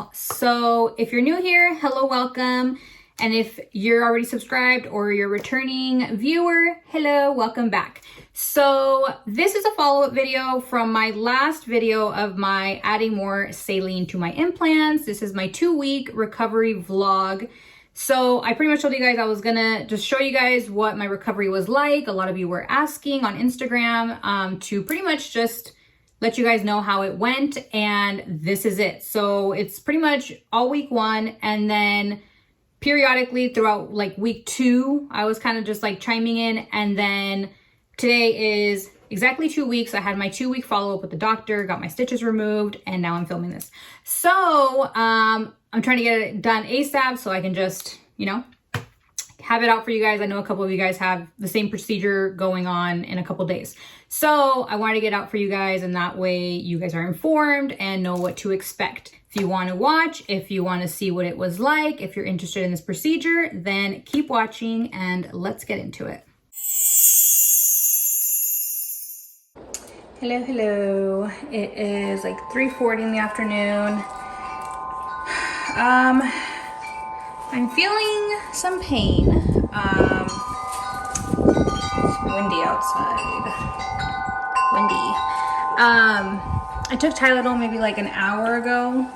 channel. So if you're new here, hello, welcome. And if you're already subscribed or you're a returning viewer, hello, welcome back. So this is a follow-up video from my last video of my adding more saline to my implants. This is my 2-week recovery vlog. So I pretty much told you guys I was gonna just show you guys what my recovery was like. A lot of you were asking on Instagram to pretty much just let you guys know how it went, and this is it. So it's pretty much all week 1, and then periodically throughout like week 2, I was kind of just like chiming in, and then today is exactly 2 weeks. I had my 2-week follow-up with the doctor, got my stitches removed, and now I'm filming this. So I'm trying to get it done ASAP so I can just, you know, have it out for you guys. I know a couple of you guys have the same procedure going on in a couple days. So I wanted to get out for you guys, and that way you guys are informed and know what to expect. If you want to watch, if you want to see what it was like, if you're interested in this procedure, then keep watching and let's get into it. Hello, hello. It is like 3:40 in the afternoon. I'm feeling some pain. It's windy outside. Windy. I took Tylenol maybe like an hour ago.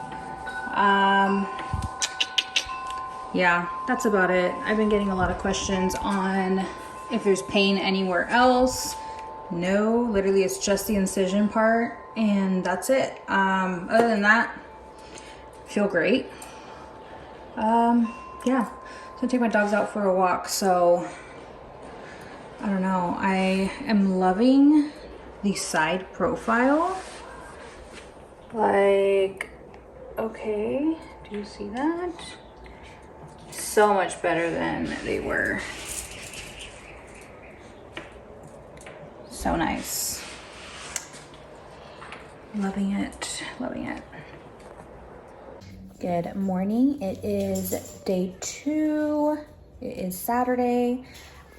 Yeah, that's about it. I've been getting a lot of questions on if there's pain anywhere else. No, literally it's just the incision part, and that's it. Other than that, I feel great. Yeah, I'm gonna take my dogs out for a walk. So I don't know, I am loving the side profile. Like, okay, do you see that? So much better than they were. So nice. Loving it, loving it. Good morning. It is day 2. It is Saturday.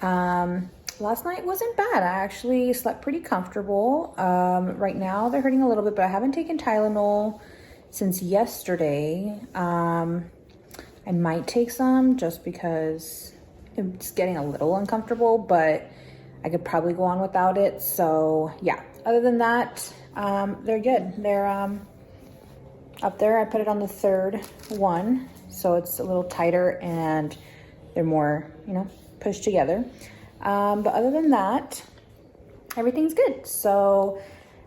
Last night wasn't bad. I actually slept pretty comfortable. Right now they're hurting a little bit, but I haven't taken Tylenol since yesterday. I might take some just because it's getting a little uncomfortable, but I could probably go on without it. So yeah, other than that, they're good. They're up there. I put it on the 3rd one, so it's a little tighter and they're more, you know, pushed together. But other than that, everything's good. So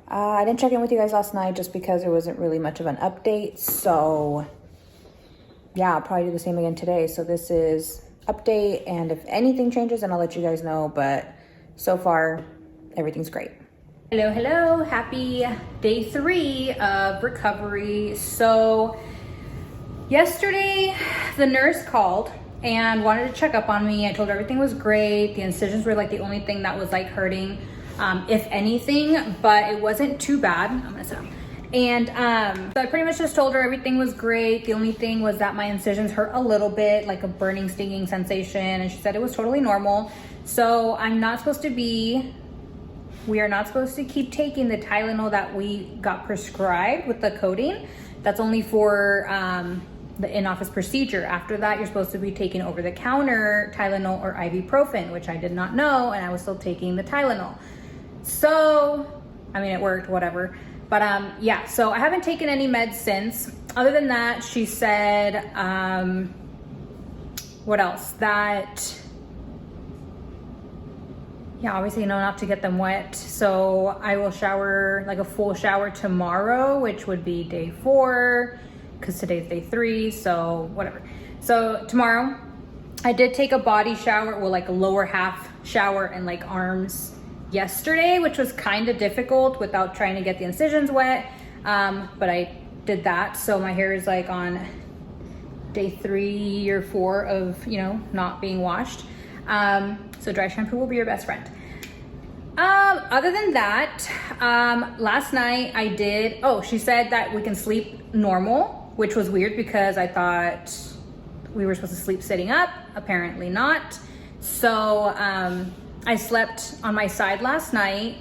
I didn't check in with you guys last night just because there wasn't really much of an update. So yeah, I'll probably do the same again today. So this is update, and if anything changes, then I'll let you guys know. But so far, everything's great. Hello, hello. Happy day 3 of recovery. So yesterday, the nurse called and wanted to check up on me. I told her everything was great. The incisions were like the only thing that was like hurting, if anything, but it wasn't too bad. I'm gonna sit down. And so I pretty much just told her everything was great. The only thing was that my incisions hurt a little bit, like a burning, stinging sensation. And she said it was totally normal. So we are not supposed to keep taking the Tylenol that we got prescribed with the coating. That's only for the in-office procedure. After that, you're supposed to be taking over-the-counter Tylenol or ibuprofen, which I did not know, and I was still taking the Tylenol. So, I mean, it worked, whatever. But yeah, so I haven't taken any meds since. Other than that, she said, what else? That, yeah, obviously, you know, not to get them wet. So I will shower, like a full shower tomorrow, which would be day 4, because today's day 3, so whatever. So tomorrow, I did take a body shower, well, like a lower half shower and like arms yesterday, which was kind of difficult without trying to get the incisions wet. But I did that. So my hair is like on day 3 or 4 of, you know, not being washed. So dry shampoo will be your best friend. Other than that, last night I did, she said that we can sleep normal, which was weird because I thought we were supposed to sleep sitting up. Apparently not. So I slept on my side last night.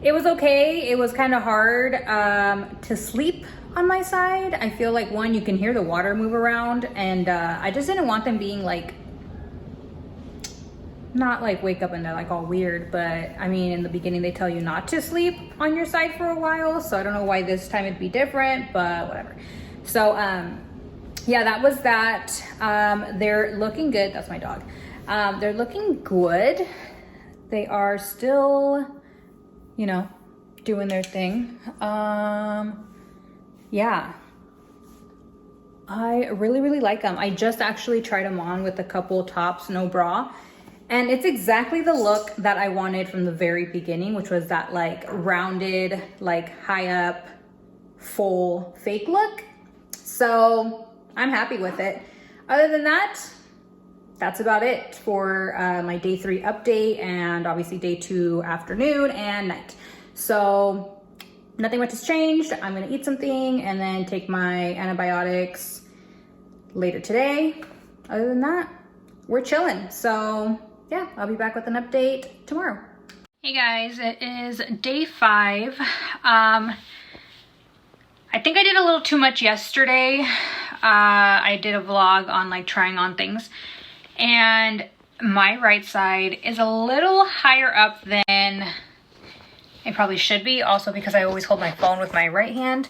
It was okay. It was kind of hard to sleep on my side. I feel like, one, you can hear the water move around, and I just didn't want them being like, not like wake up and they're like all weird, but I mean, in the beginning they tell you not to sleep on your side for a while, so I don't know why this time it'd be different, but whatever. So yeah, that was that. They're looking good. That's my dog. They're looking good. They are still, you know, doing their thing. Yeah, I really like them. I just actually tried them on with a couple tops, no bra, and it's exactly the look that I wanted from the very beginning, which was that like rounded, like high up, full fake look. So I'm happy with it. Other than that, that's about it for my day 3 update, and obviously day 2 afternoon and night. So nothing much has changed. I'm gonna eat something and then take my antibiotics later today. Other than that, we're chilling. So yeah, I'll be back with an update tomorrow. Hey guys, it is day 5. I think I did a little too much yesterday. I did a vlog on like trying on things, and my right side is a little higher up than it probably should be, also because I always hold my phone with my right hand.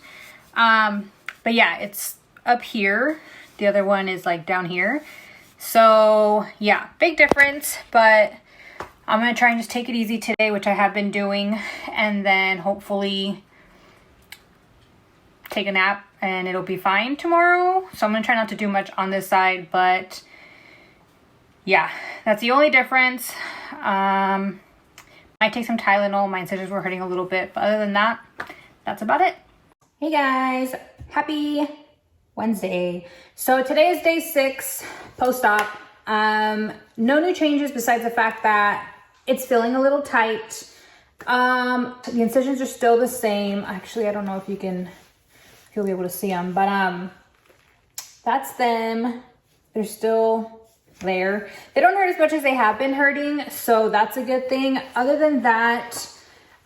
But yeah, it's up here. The other one is like down here. So yeah, big difference, but I'm gonna try and just take it easy today, which I have been doing, and then hopefully take a nap and it'll be fine tomorrow. So I'm gonna try not to do much on this side, but yeah, that's the only difference. Might take some Tylenol. My incisions were hurting a little bit, but other than that, that's about it. Hey guys, happy Wednesday. So today is day 6 post-op. No new changes besides the fact that it's feeling a little tight. The incisions are still the same. Actually, I don't know if you'll be able to see them, but that's them. They're still there. They don't hurt as much as they have been hurting, so that's a good thing. Other than that,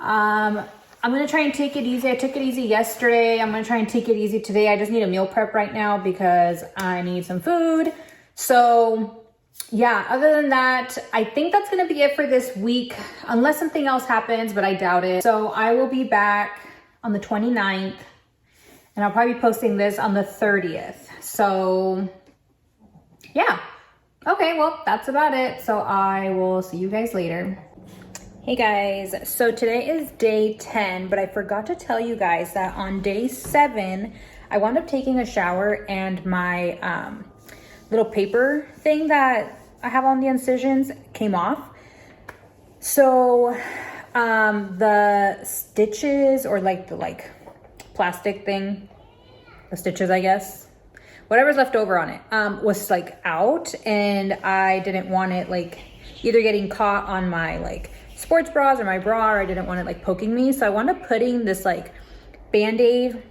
I'm gonna try and take it easy. I took it easy yesterday. I'm gonna try and take it easy today. I just need a meal prep right now because I need some food. So yeah, other than that, I think that's gonna be it for this week, unless something else happens, but I doubt it. So I will be back on the 29th, and I'll probably be posting this on the 30th. So yeah. Okay, well, that's about it. So I will see you guys later. Hey guys, so today is day 10, but I forgot to tell you guys that on day 7, I wound up taking a shower and my little paper thing that I have on the incisions came off. So the stitches, or like the plastic thing, the stitches, I guess, whatever's left over on it, was like out, and I didn't want it like either getting caught on my like sports bras or my bra, or I didn't want it like poking me. So I wound up putting this like band-aid.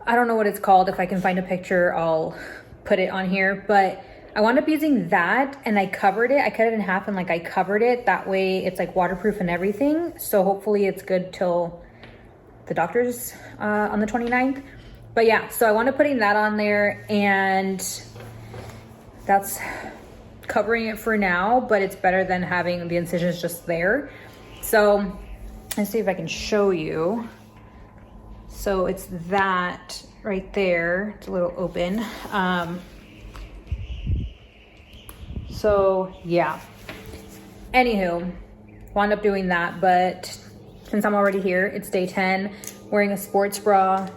I don't know what it's called. If I can find a picture, I'll put it on here, but I wound up using that, and I covered it. I cut it in half and like I covered it. That way it's like waterproof and everything. So hopefully it's good till the doctor's on the 29th. But yeah, so I wound up putting that on there, and that's covering it for now, but it's better than having the incisions just there. So let's see if I can show you. So it's that right there. It's a little open. So yeah, anywho, wound up doing that, but since I'm already here, it's day 10, wearing a sports bra,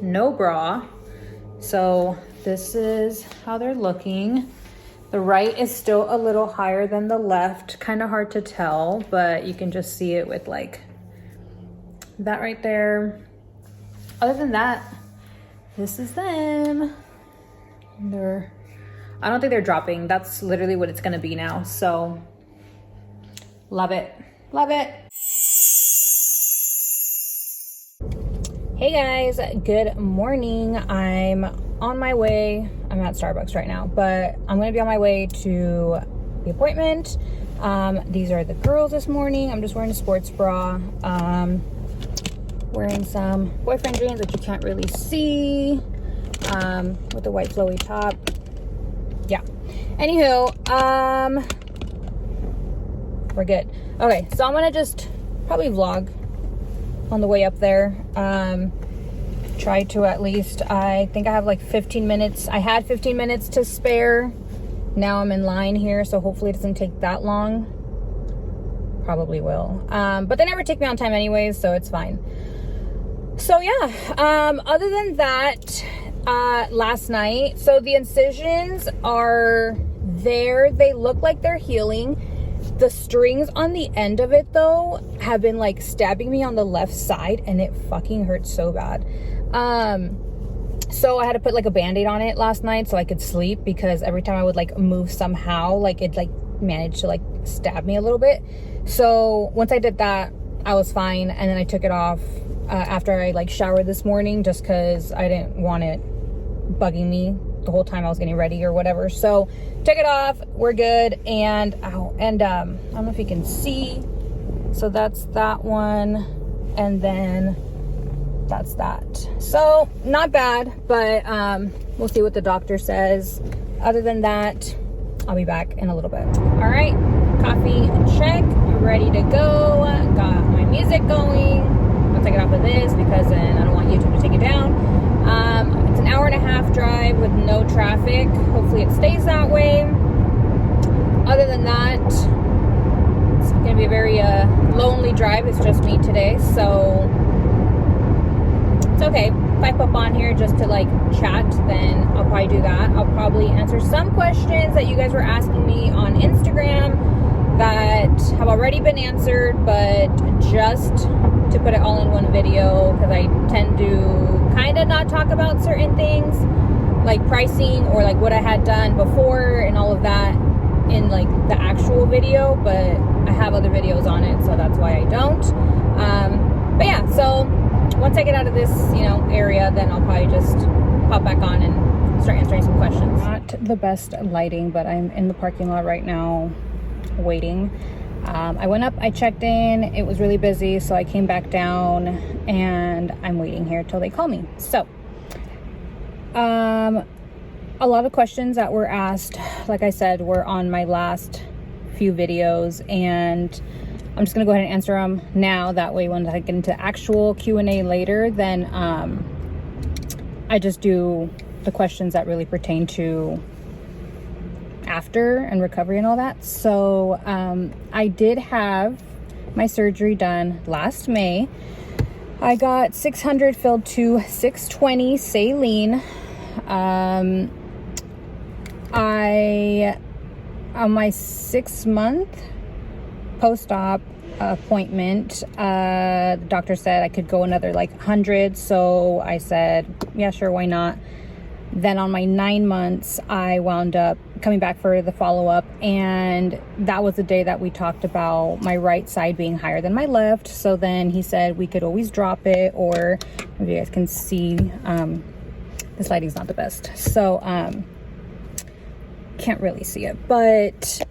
no bra. So this is how they're looking. The right is still a little higher than the left, kind of hard to tell, but you can just see it with like that right there. Other than that, this is them. I don't think they're dropping. That's literally what it's gonna be now. So love it, love it. Hey guys, good morning. I'm on my way. I'm at Starbucks right now, but I'm gonna be on my way to the appointment. These are the girls this morning. I'm just wearing a sports bra. Wearing some boyfriend jeans that you can't really see, with the white flowy top. Yeah. Anywho, we're good. Okay, so I'm gonna just probably vlog on the way up there. Try to at least, I think I have like 15 minutes. I had 15 minutes to spare. Now I'm in line here, so hopefully it doesn't take that long. Probably will. But they never take me on time anyways, so it's fine. So yeah, other than that, last night, so the incisions are there. They look like they're healing. The strings on the end of it though have been like stabbing me on the left side, and it fucking hurts so bad. So I had to put like a band-aid on it last night so I could sleep, because every time I would like move somehow, like it like managed to like stab me a little bit. So once I did that, I was fine, and then I took it off after I like showered this morning, just because I didn't want it bugging me the whole time I was getting ready or whatever. So took it off, we're good. And I don't know if you can see, so that's that one, and then that's that. So not bad, but we'll see what the doctor says. Other than that, I'll be back in a little bit. All right, coffee check, ready to go. Got my music going. I'll take it off of this because then I don't want YouTube to take it down. It's an 1.5-hour drive with no traffic. Hopefully it stays that way. Other than that, it's gonna be a very lonely drive. It's just me today, so it's okay. If I pop on here just to like chat, then I'll probably do that. I'll probably answer some questions that you guys were asking me on Instagram that have already been answered, but just to put it all in one video, because I tend to kind of not talk about certain things like pricing or like what I had done before and all of that in like the actual video, but I have other videos on it, so that's why I don't. But yeah, so once I get out of this, area, then I'll probably just pop back on and start answering some questions. Not the best lighting, but I'm in the parking lot right now waiting. I went up, I checked in, it was really busy, so I came back down and I'm waiting here till they call me. So a lot of questions that were asked, like I said, were on my last few videos, and I'm just gonna go ahead and answer them now. That way when I get into actual Q&A later, then I just do the questions that really pertain to after and recovery and all that. So I did have my surgery done last May. I got 600 filled to 620 saline. On my 6-month post-op appointment, the doctor said I could go another like 100, so I said yeah, sure, why not. Then on my 9 months, I wound up coming back for the follow-up, and that was the day that we talked about my right side being higher than my left. So then he said we could always drop it, or if you guys can see, this lighting's not the best, so can't really see it, but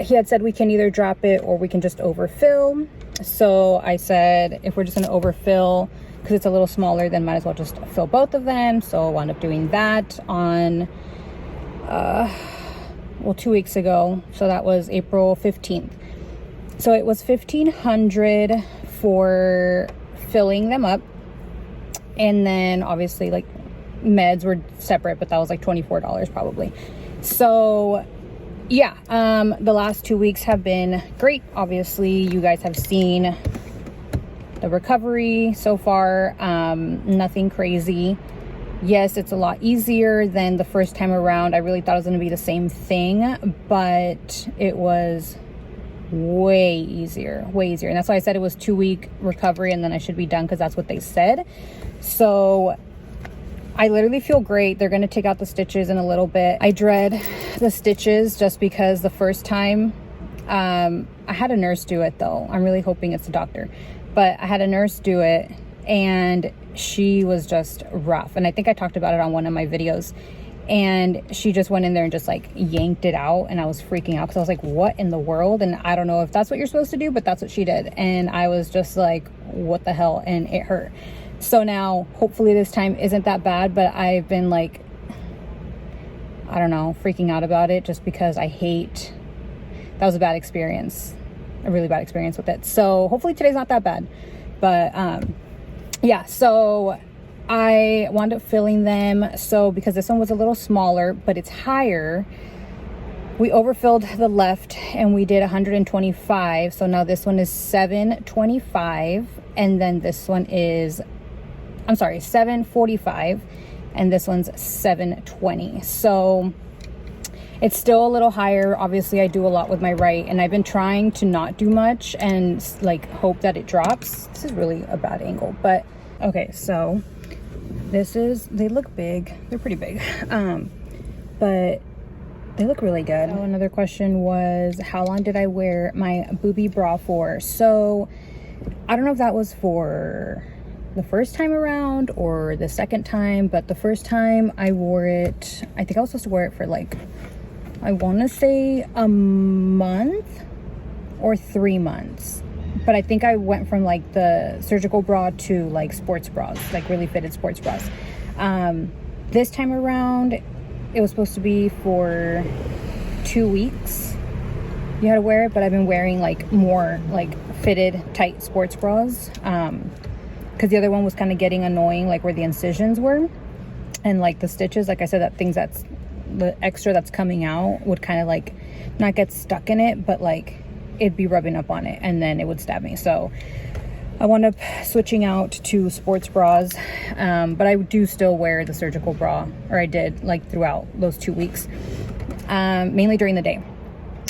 he had said we can either drop it or we can just overfill. So I said if we're just going to overfill, because it's a little smaller, then might as well just fill both of them. So I wound up doing that on 2 weeks ago. So that was April 15th. So it was $1,500 for filling them up, and then obviously like meds were separate, but that was like $24 probably. So yeah, the last 2 weeks have been great. Obviously you guys have seen the recovery so far. Nothing crazy. Yes, it's a lot easier than the first time around. I really thought it was going to be the same thing, but it was way easier. And that's why I said it was 2-week recovery and then I should be done, because that's what they said. So I literally feel great. They're going to take out the stitches in a little bit. I dread the stitches just because the first time, I had a nurse do it though. I'm really hoping it's a doctor, but I had a nurse do it and she was just rough. And I think I talked about it on one of my videos. and she just went in there and just like yanked it out, and I was freaking out because I was like, what in the world? And I don't know if that's what you're supposed to do, but that's what she did, and I was just like, what the hell? And it hurt. So now hopefully this time isn't that bad, but I've been like, I don't know, freaking out about it just because that was a bad experience, a really bad experience with it. So hopefully today's not that bad, but yeah, so I wound up filling them. So because this one was a little smaller, but it's higher, we overfilled the left and we did 125. So now this one is 725, and then this one is, I'm sorry, 745, and this one's 720. So it's still a little higher. Obviously I do a lot with my right, and I've been trying to not do much and like hope that it drops. This is really a bad angle, but okay. So they look big, they're pretty big, but they look really good. So another question was, how long did I wear my booby bra for? So I don't know if that was for the first time around or the second time, but the first time I wore it, I think I was supposed to wear it for like, I want to say a month or 3 months. But I think I went from like the surgical bra to like sports bras, like really fitted sports bras. This time around, it was supposed to be for 2 weeks. You had to wear it, but I've been wearing like more like fitted tight sports bras. Because the other one was kind of getting annoying, like where the incisions were and like the stitches. Like I said, that's the extra that's coming out would kind of like not get stuck in it, but like it'd be rubbing up on it and then it would stab me. So I wound up switching out to sports bras, but I do still wear the surgical bra, or I did like throughout those 2 weeks, mainly during the day,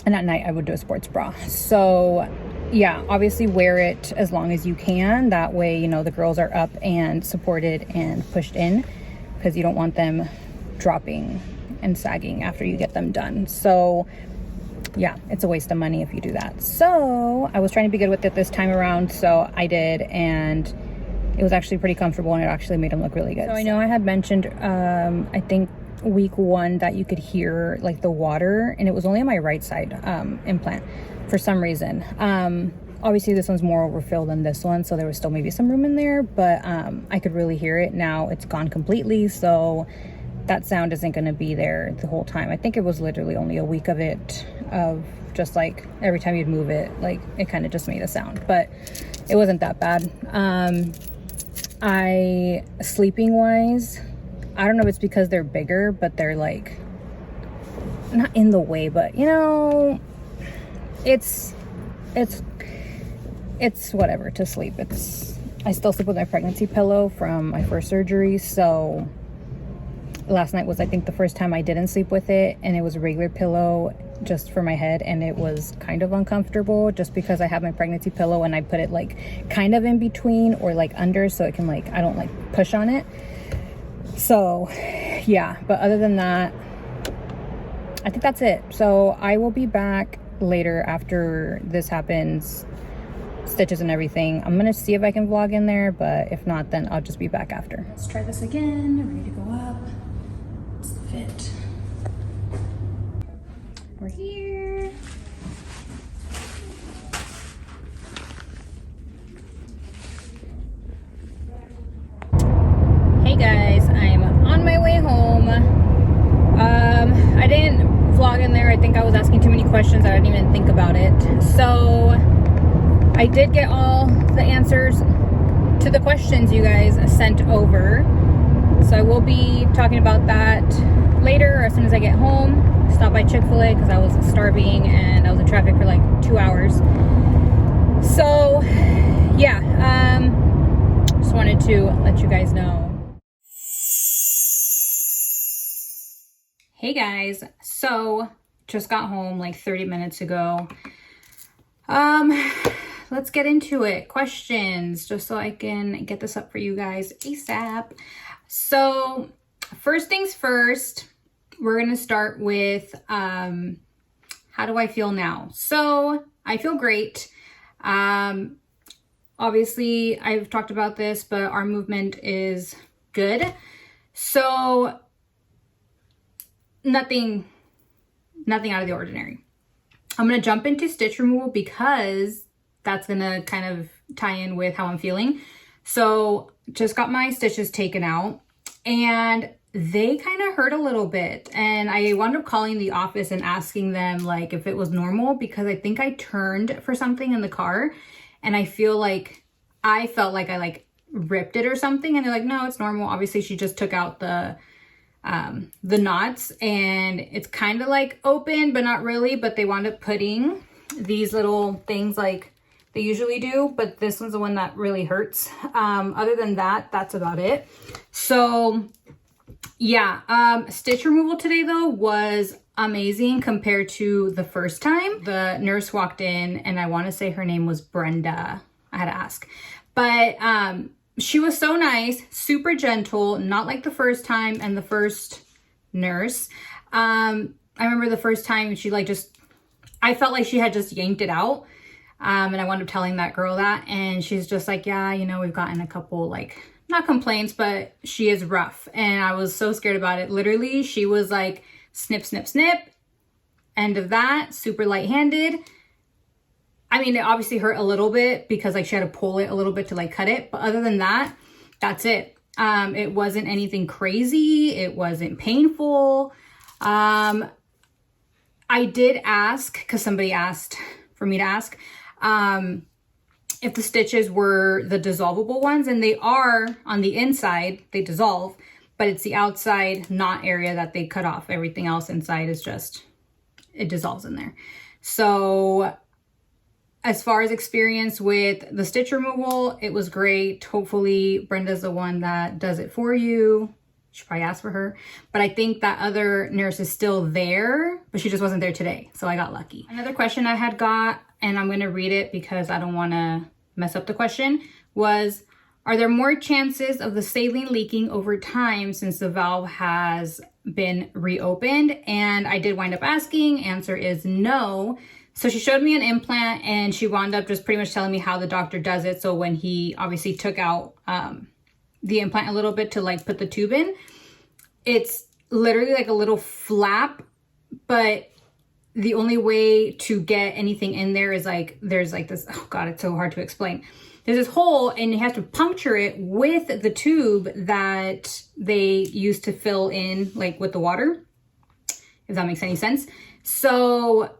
and at night I would do a sports bra. So yeah, obviously wear it as long as you can. That way, you know, the girls are up and supported and pushed in, because you don't want them dropping and sagging after you get them done. So yeah, it's a waste of money if you do that. So I was trying to be good with it this time around, so I did, and it was actually pretty comfortable, and it actually made them look really good. So I know I had mentioned, I think week 1, that you could hear like the water, and it was only on my right side implant for some reason. Obviously this one's more overfilled than this one, so there was still maybe some room in there, but I could really hear it. Now it's gone completely, so that sound isn't going to be there the whole time. I think it was literally only a week of it, of just like every time you'd move it, like it kind of just made a sound, but it wasn't that bad. Sleeping wise, I don't know if it's because they're bigger, but they're like not in the way, but you know, it's whatever to sleep. I still sleep with my pregnancy pillow from my first surgery, so last night was, I think, the first time I didn't sleep with it, and it was a regular pillow just for my head, and it was kind of uncomfortable just because I have my pregnancy pillow and I put it like kind of in between or like under, so it can like, I don't like push on it. So yeah, but other than that, I think that's it. So I will be back later after this happens, stitches and everything. I'm gonna see if I can vlog in there, but if not, then I'll just be back after. Let's try this again. Ready to go up. What's the fit? We're here. Hey guys, I'm on my way home. I didn't vlog in there. I think I was asking too many questions. I didn't even think about it. So I did get all the answers to the questions you guys sent over. So I will be talking about that later, or as soon as I get home. Stop by Chick-fil-A because I was starving and I was in traffic for like 2 hours. So yeah, just wanted to let you guys know. Hey guys, so just got home like 30 minutes ago. Let's get into it. Questions, just so I can get this up for you guys ASAP. So first things first, we're gonna start with how do I feel now? So I feel great. Obviously I've talked about this, but our movement is good. So nothing out of the ordinary. I'm going to jump into stitch removal because that's going to kind of tie in with how I'm feeling. So just got my stitches taken out and they kind of hurt a little bit. And I wound up calling the office and asking them like if it was normal, because I think I turned for something in the car and I felt like I like ripped it or something. And they're like, no, it's normal. Obviously she just took out the knots and it's kind of like open, but not really. But they wound up putting these little things like they usually do, but this one's the one that really hurts. Other than that, that's about it. So yeah, stitch removal today though was amazing compared to the first time. The nurse walked in and I want to say her name was Brenda. I had to ask, but she was so nice, super gentle, not like the first time and the first nurse. I remember the first time she I felt like she had just yanked it out. And I wound up telling that girl that, and she's just like, yeah, you know, we've gotten a couple, like, not complaints, but she is rough. And I was so scared about it. Literally, she was like, snip, snip, snip. End of that. Super light-handed. I mean, it obviously hurt a little bit because like she had to pull it a little bit to like cut it. But other than that, that's it. It wasn't anything crazy. It wasn't painful. I did ask, because somebody asked for me to ask, if the stitches were the dissolvable ones, and they are on the inside, they dissolve, but it's the outside knot area that they cut off. Everything else inside is just, it dissolves in there. So as far as experience with the stitch removal, it was great. Hopefully Brenda's the one that does it for you. You should probably ask for her. But I think that other nurse is still there, but she just wasn't there today. So I got lucky. Another question I had got, and I'm going to read it because I don't want to mess up the question, was, are there more chances of the saline leaking over time since the valve has been reopened? And I did wind up asking. Answer is no. So she showed me an implant and she wound up just pretty much telling me how the doctor does it. So when he obviously took out the implant a little bit to like put the tube in, it's literally like a little flap, but the only way to get anything in there is like, there's like this, oh God, it's so hard to explain. There's this hole and you have to puncture it with the tube that they use to fill in like with the water, if that makes any sense. So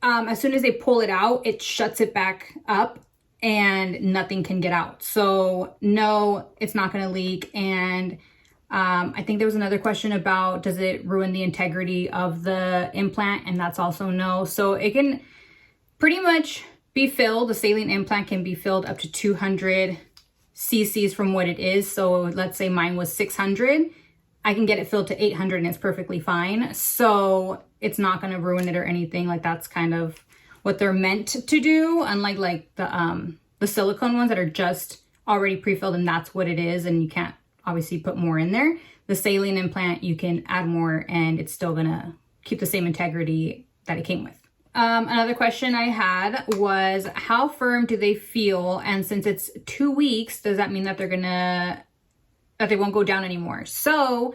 as soon as they pull it out, it shuts it back up and nothing can get out. So no, it's not going to leak. And I think there was another question about, does it ruin the integrity of the implant? And that's also no. So it can pretty much be filled. The saline implant can be filled up to 200 cc's from what it is. So let's say mine was 600. I can get it filled to 800 and it's perfectly fine. So it's not going to ruin it or anything. Like that's kind of what they're meant to do. Unlike like the silicone ones that are just already pre-filled and that's what it is. And you can't obviously put more in there. The saline implant, you can add more and it's still going to keep the same integrity that it came with. Another question I had was, how firm do they feel? And since it's 2 weeks, does that mean that that they won't go down anymore? So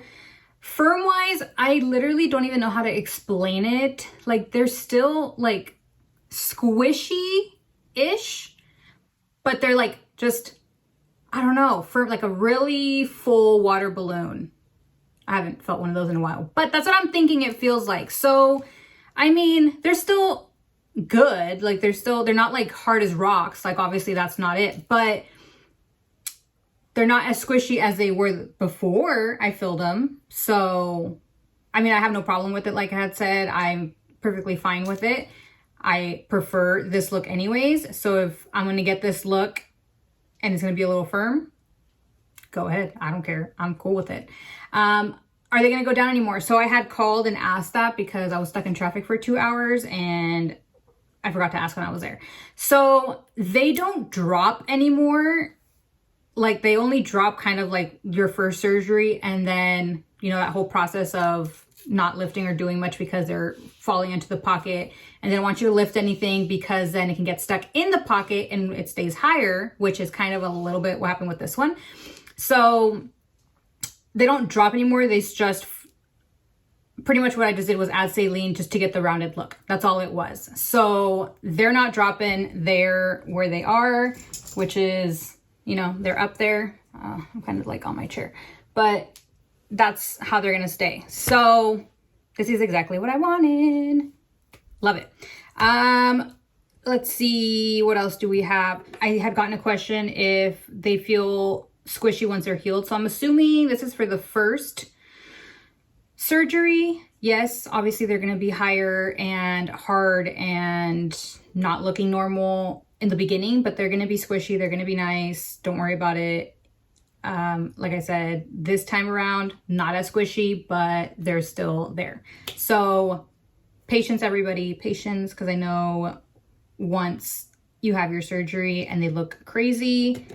firm wise, I literally don't even know how to explain it. Like they're still like squishy-ish, but they're like just, I don't know, for like a really full water balloon. I haven't felt one of those in a while, but that's what I'm thinking it feels like. So, I mean, they're still good. Like they're not like hard as rocks. Like obviously that's not it, but they're not as squishy as they were before I filled them. So, I mean, I have no problem with it. Like I had said, I'm perfectly fine with it. I prefer this look anyways. So if I'm going to get this look and it's going to be a little firm, go ahead. I don't care. I'm cool with it. Are they going to go down anymore? So I had called and asked that because I was stuck in traffic for 2 hours and I forgot to ask when I was there. So they don't drop anymore. Like they only drop kind of like your first surgery and then, you know, that whole process of not lifting or doing much because they're falling into the pocket, and they don't want you to lift anything because then it can get stuck in the pocket and it stays higher, which is kind of a little bit what happened with this one. So they don't drop anymore. They just pretty much what I just did was add saline just to get the rounded look. That's all it was. So they're not dropping. They're where they are, which is, you know, they're up there. I'm kind of like on my chair, but that's how they're going to stay. So this is exactly what I wanted. Love it. Let's see, what else do we have? I had gotten a question if they feel squishy once they're healed. So I'm assuming this is for the first surgery. Yes, obviously they're going to be higher and hard and not looking normal in the beginning, but they're going to be squishy. They're going to be nice. Don't worry about it. Like I said, this time around, not as squishy, but they're still there. So patience, everybody, patience, because I know once you have your surgery and they look crazy,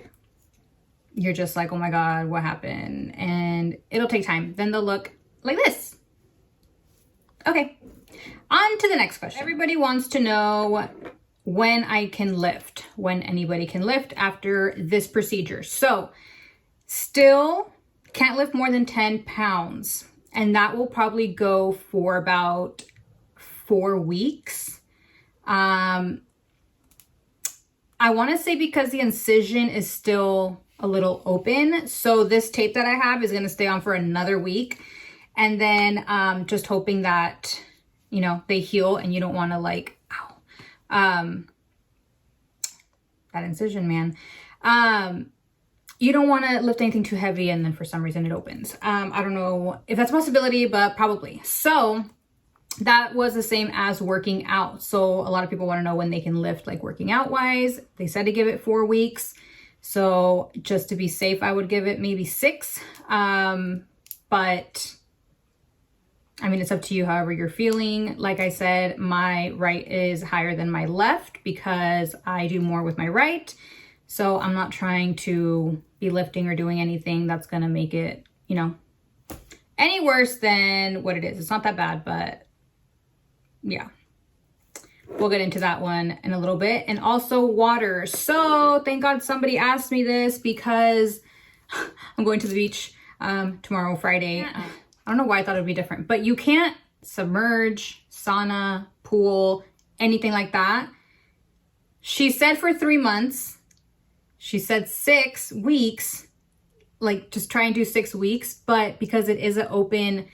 you're just like, oh my God, what happened? And it'll take time. Then they'll look like this. Okay, on to the next question. Everybody wants to know when I can lift, when anybody can lift after this procedure. So still can't lift more than 10 pounds. And that will probably go for about 4 weeks. I want to say because the incision is still a little open. So this tape that I have is going to stay on for another week. And then just hoping that, you know, they heal and you don't want to like, ow. That incision, man. You don't want to lift anything too heavy and then for some reason it opens. I don't know if that's a possibility, but probably. So that was the same as working out. So a lot of people want to know when they can lift, like working out wise. They said to give it 4 weeks. So just to be safe, I would give it maybe 6. But I mean, it's up to you, however you're feeling. Like I said, my right is higher than my left because I do more with my right. So I'm not trying to be lifting or doing anything that's going to make it, you know, any worse than what it is. It's not that bad, but yeah, we'll get into that one in a little bit. And also water. So thank God somebody asked me this because I'm going to the beach tomorrow, Friday. I don't know why I thought it would be different, but you can't submerge, sauna, pool, anything like that. She said for 3 months. She said 6 weeks, like just try and do 6 weeks, but because it is an open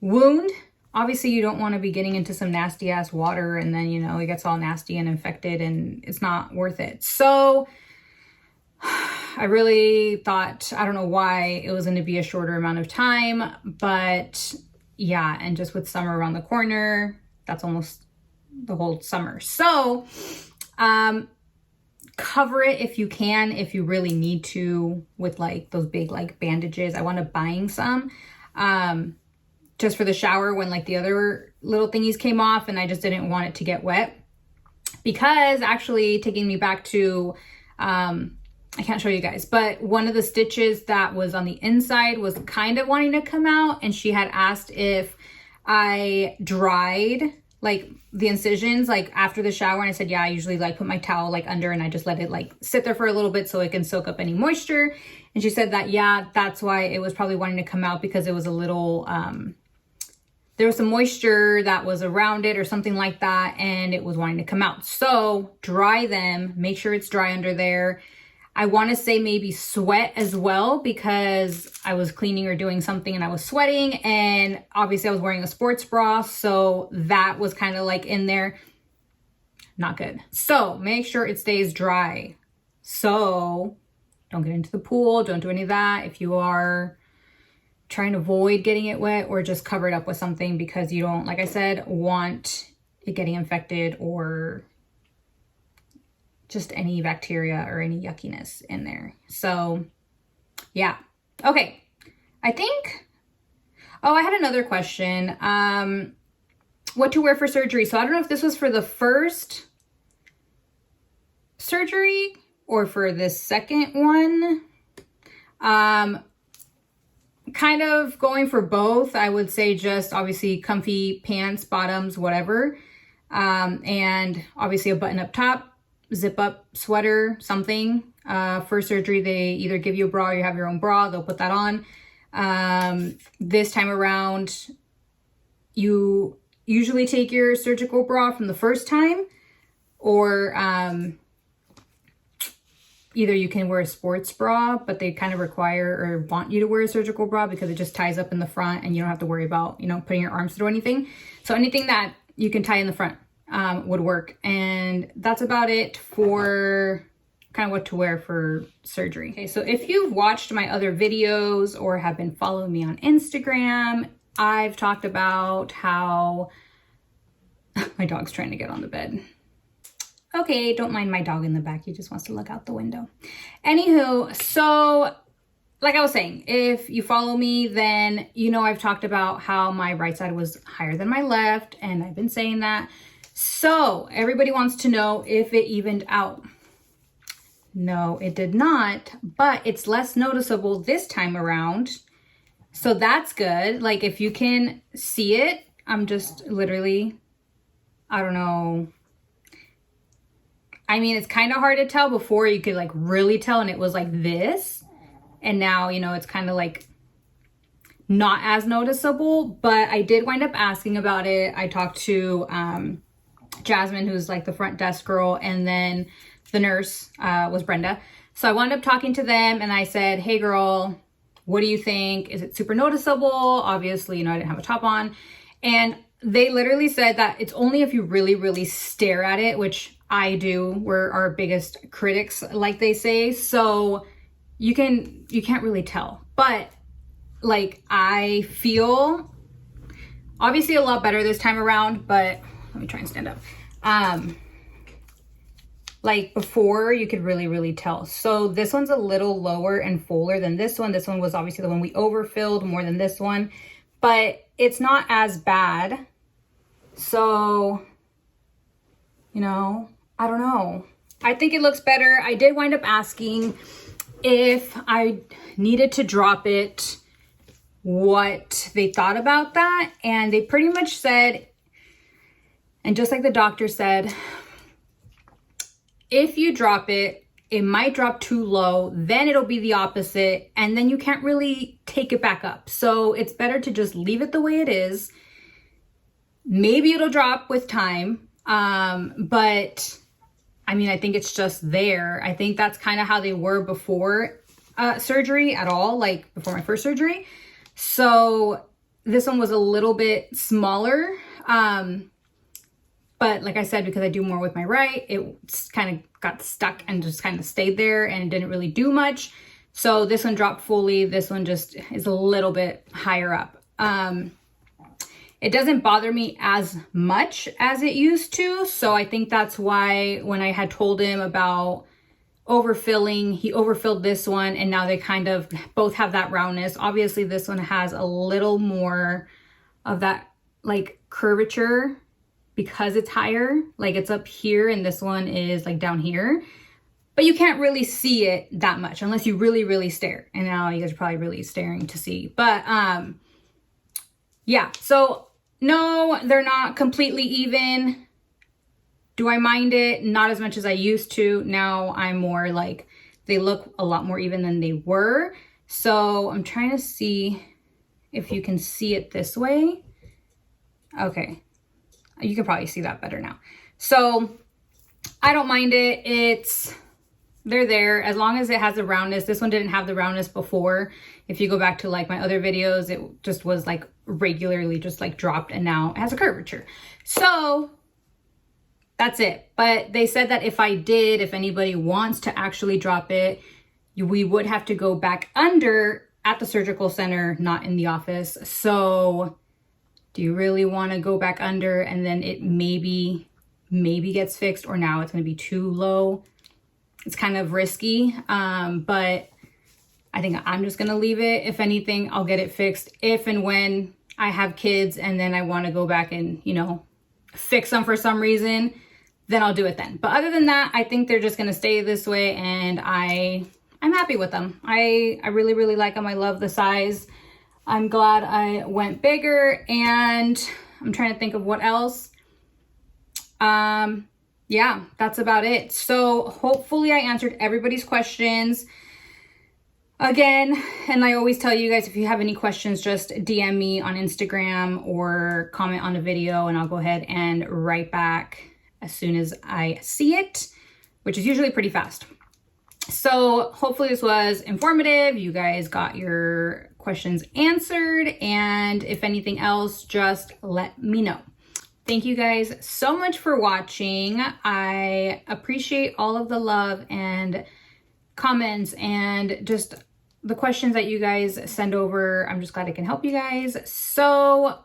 wound, obviously you don't want to be getting into some nasty ass water and then, you know, it gets all nasty and infected and it's not worth it. So I really thought, I don't know why it was going to be a shorter amount of time, but yeah. And just with summer around the corner, that's almost the whole summer. So, cover it if you can, if you really need to, with like those big like bandages. I wound up buying some just for the shower when like the other little thingies came off and I just didn't want it to get wet. Because actually taking me back to, I can't show you guys, but one of the stitches that was on the inside was kind of wanting to come out, and she had asked if I dried like the incisions like after the shower, and I said, yeah, I usually like put my towel like under and I just let it like sit there for a little bit so it can soak up any moisture. And she said that, yeah, that's why it was probably wanting to come out, because it was a little, there was some moisture that was around it or something like that, and it was wanting to come out. So dry them, make sure it's dry under there. I want to say maybe sweat as well, because I was cleaning or doing something and I was sweating, and obviously I was wearing a sports bra. So that was kind of like in there. Not good. So make sure it stays dry. So don't get into the pool. Don't do any of that. If you are trying to avoid getting it wet, or just cover it up with something, because you don't, like I said, want it getting infected or just any bacteria or any yuckiness in there. So yeah. Okay. I think, oh, I had another question. What to wear for surgery. So I don't know if this was for the first surgery or for the second one. Kind of going for both. I would say just obviously comfy pants, bottoms, whatever. And obviously a button up top, zip up sweater, something. For surgery, they either give you a bra or you have your own bra. They'll put that on. This time around, you usually take your surgical bra from the first time, or either you can wear a sports bra, but they kind of require or want you to wear a surgical bra because it just ties up in the front and you don't have to worry about, you know, putting your arms through anything. So anything that you can tie in the front would work. And that's about it for kind of what to wear for surgery. Okay, so if you've watched my other videos or have been following me on Instagram, I've talked about how my dog's trying to get on the bed. Okay, don't mind my dog in the back. He just wants to look out the window. Anywho, so like I was saying, if you follow me, then you know I've talked about how my right side was higher than my left, and I've been saying that. So everybody wants to know if it evened out. No, it did not, but it's less noticeable this time around. So that's good. Like if you can see it, I'm just literally, I don't know. I mean, it's kind of hard to tell. Before you could like really tell, and it was like this. And now, you know, it's kind of like not as noticeable, but I did wind up asking about it. I talked to Jasmine, who's like the front desk girl, and then the nurse was Brenda. So I wound up talking to them and I said, hey girl, what do you think? Is it super noticeable? Obviously, you know, I didn't have a top on. And they literally said that it's only if you really, really stare at it, which I do. We're our biggest critics, like they say. So you can't really tell. But like I feel obviously a lot better this time around, but let me try and stand up. Like before you could really, really tell. So this one's a little lower and fuller than this one. This one was obviously the one we overfilled more than this one, but it's not as bad. So, you know, I don't know. I think it looks better. I did wind up asking if I needed to drop it, what they thought about that. And they pretty much said, and just like the doctor said, if you drop it, it might drop too low, then it'll be the opposite, and then you can't really take it back up. So it's better to just leave it the way it is. Maybe it'll drop with time, but I mean, I think it's just there. I think that's kind of how they were before surgery at all, like before my first surgery. So this one was a little bit smaller. But like I said, because I do more with my right, it kind of got stuck and just kind of stayed there and it didn't really do much. So this one dropped fully. This one just is a little bit higher up. It doesn't bother me as much as it used to. So I think that's why when I had told him about overfilling, he overfilled this one, and now they kind of both have that roundness. Obviously this one has a little more of that like curvature because it's higher, like it's up here, and this one is like down here, but you can't really see it that much unless you really, really stare. And now you guys are probably really staring to see, but yeah, so no, they're not completely even. Do I mind it? Not as much as I used to. Now I'm more like, they look a lot more even than they were. So I'm trying to see if you can see it this way. Okay. You can probably see that better now. So I don't mind it. They're there as long as it has the roundness. This one didn't have the roundness before. If you go back to like my other videos, it just was like regularly just like dropped, and now it has a curvature. So that's it. But they said that if anybody wants to actually drop it, we would have to go back under at the surgical center, not in the office. So do you really want to go back under and then it maybe gets fixed, or now it's going to be too low? It's kind of risky, but I think I'm just going to leave it. If anything, I'll get it fixed if and when I have kids and then I want to go back and, you know, fix them for some reason, then I'll do it then. But other than that, I think they're just going to stay this way, and I'm happy with them. I really, really like them. I love the size. I'm glad I went bigger, and I'm trying to think of what else. Yeah, that's about it. So hopefully I answered everybody's questions. again, and I always tell you guys, if you have any questions, just DM me on Instagram or comment on the video, and I'll go ahead and write back as soon as I see it, which is usually pretty fast. So hopefully this was informative. You guys got your questions answered, and if anything else, just let me know. Thank you guys so much for watching. I appreciate all of the love and comments and just the questions that you guys send over. I'm just glad I can help you guys. So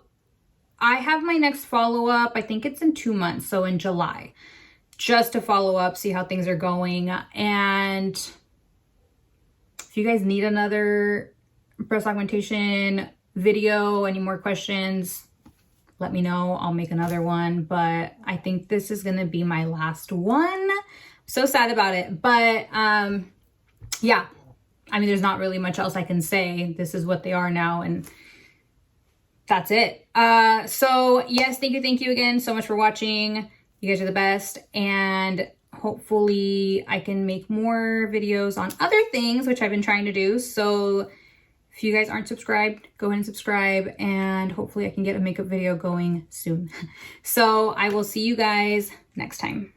I have my next follow-up. I think it's in 2 months, so in July, just to follow up, see how things are going. And if you guys need another breast augmentation video, any more questions, let me know. I'll make another one, but I think this is gonna be my last one. So sad about it, but yeah, I mean, there's not really much else I can say. This is what they are now, and that's it. So yes, thank you again so much for watching. You guys are the best, and hopefully I can make more videos on other things, which I've been trying to do. So if you guys aren't subscribed, go ahead and subscribe, and hopefully I can get a makeup video going soon. So I will see you guys next time.